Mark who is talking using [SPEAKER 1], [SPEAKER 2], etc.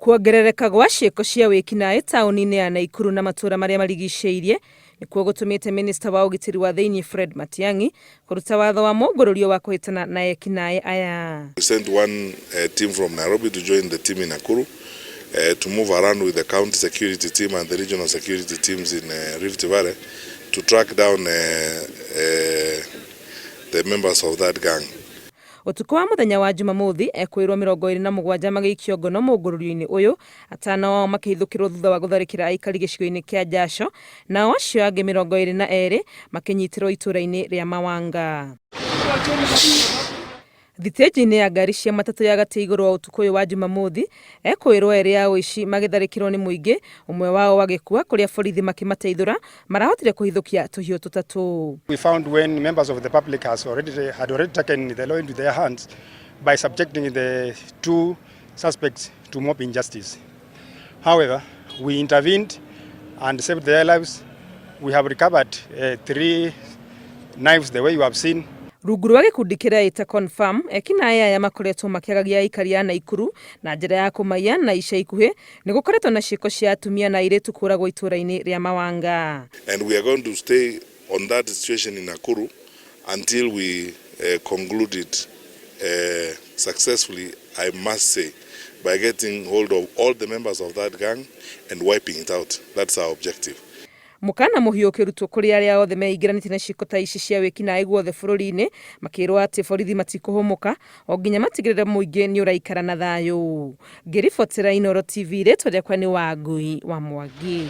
[SPEAKER 1] Kuongerereka gwa ciĩko cia wĩkinaĩ taũni-inĩ ya Nakuru na matũũra marĩa marigicĩirie nĩkuo gũtũmĩte minista wa ũgitĩri wa thĩinĩ Fred Matiang'i kũruta watho wa mũngũrũrio wa kũhĩtana na ekinaĩ aya.
[SPEAKER 2] We sent one team from Nairobi to join the team in Nakuru to move around with the county security team and the regional security teams in Rift Valley to track down the members of that gang.
[SPEAKER 1] Ũtukũ wa mũthenya wa Jumamothi, Ekũĩrwo 27 magĩikio ngono mũngũrũrio-inĩ ũyũ, atano wao makĩhithũkĩrwo thutha wa gũtharĩkĩra aikari gĩcigo-inĩ kĩa Jasho, nao acio angĩ 22 makĩnyitĩrwo itũũra-inĩ rĩa Mawanga. Thitĩnji-inĩ ya ngari cia matatũ ya gatĩ igũrũ wa ũtukũ ũyũ wa Jumamothi, Ekũĩrwo erĩ a ũici magĩtharĩkĩrwo nĩ mũingĩ, ũmwe wao agĩkua kũrĩa borithi makĩmateithũra, marahotire kũhithũkia tũhiũ tũtatũ.
[SPEAKER 3] We found when members of the public had already taken the law into their hands by subjecting the two suspects to mob injustice. However, we intervened and saved their lives. We have recovered 3 knives the way you have seen.
[SPEAKER 1] Rungu rwa gĩkundi kĩrĩa ĩta confirm, ekinaĩ aya makoretwo makĩagagia aikari ya Nakuru na njĩra ya kũmaiya na ica ikuhĩ nĩ gũkoretwo na ciĩko cia atumia na airĩtu kũũragwo itũũra-inĩ rĩa Mawanga.
[SPEAKER 2] And we are going to stay on that situation in Nakuru until we conclude it successfully, I must say, by getting hold of all the members of that gang and wiping it out. That's our objective.
[SPEAKER 1] Mũkana mũhiũ ũkĩrutwo kũrĩ arĩa othe meingĩranĩtie na ciĩko ta ici cia wĩkinaĩ guothe bũrũri-inĩ, makĩrwo atĩ borithi matikũhũmũka o nginya matigĩrĩre mũingĩ nĩ ũraikara na thayũ. Ngĩribotera Inooro TV, rĩtwa rĩakwa nĩ Wangũi wa Mwangi.